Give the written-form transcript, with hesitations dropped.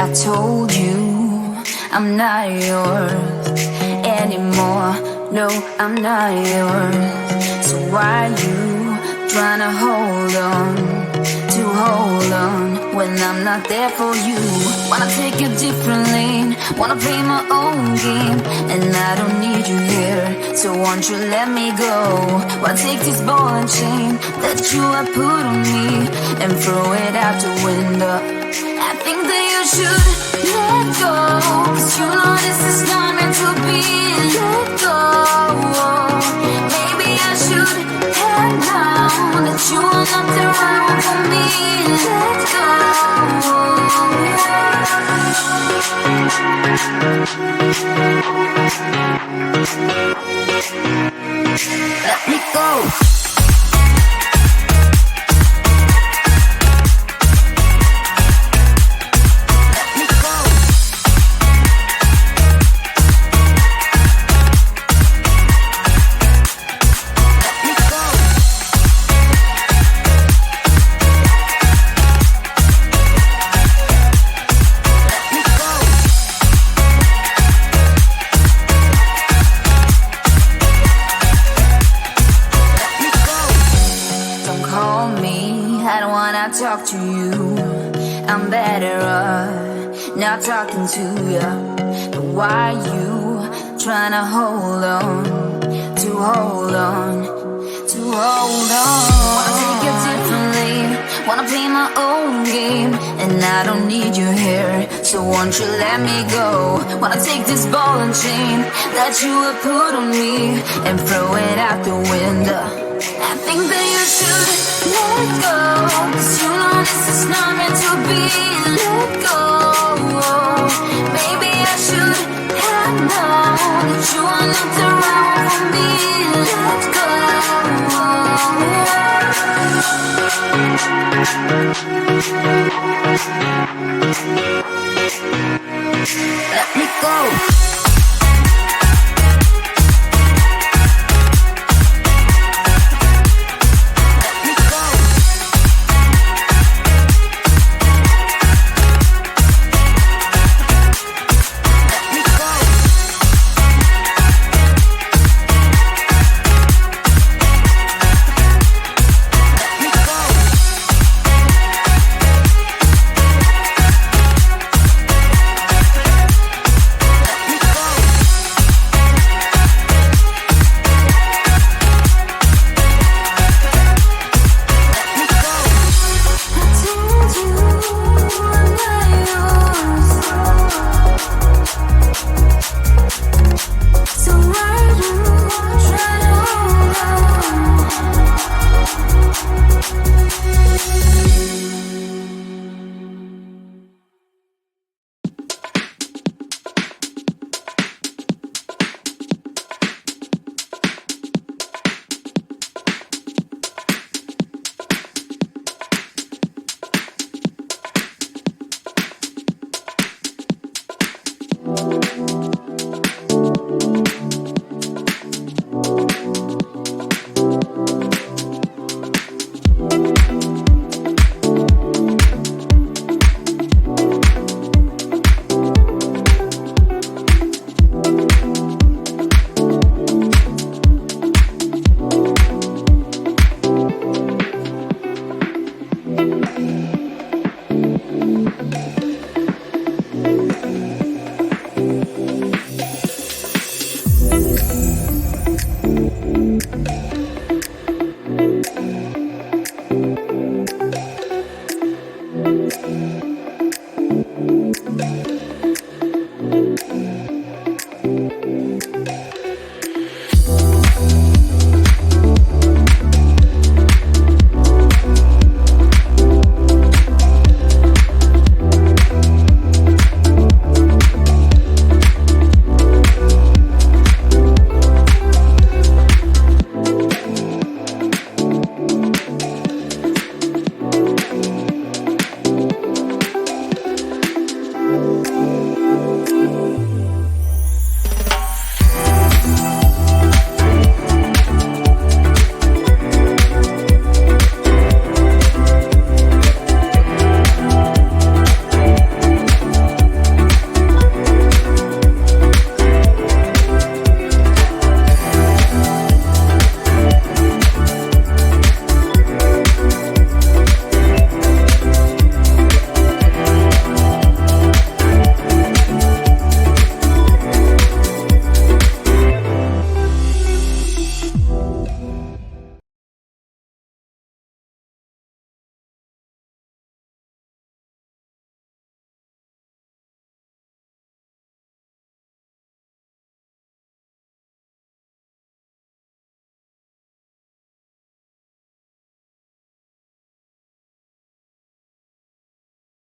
I told you I'm not yours anymore. No, I'm not yours. So why you trying to hold on when I'm not there for you? Wanna take a different lane, wanna play my own game, and I don't need you here, so won't you let me go? Wanna take this ball and chain that you have put on me and throw it out the window. I think that you should let go, 'cause you know this is not meant to be. Let go. Maybe I should have known that you are not the right one for me. Let go. Let me go. Talk to you, I'm better off not talking to you. But why you trying to hold on? Wanna take a different lane, wanna play my own game, and I don't need you here, so won't you let me go? Wanna take this ball and chain that you have put on me and throw it out the window. I think that you should let go, 'cause you know this is not meant to be. Let go. Maybe I should have known that you are not the right one for me. Let go. Let me go.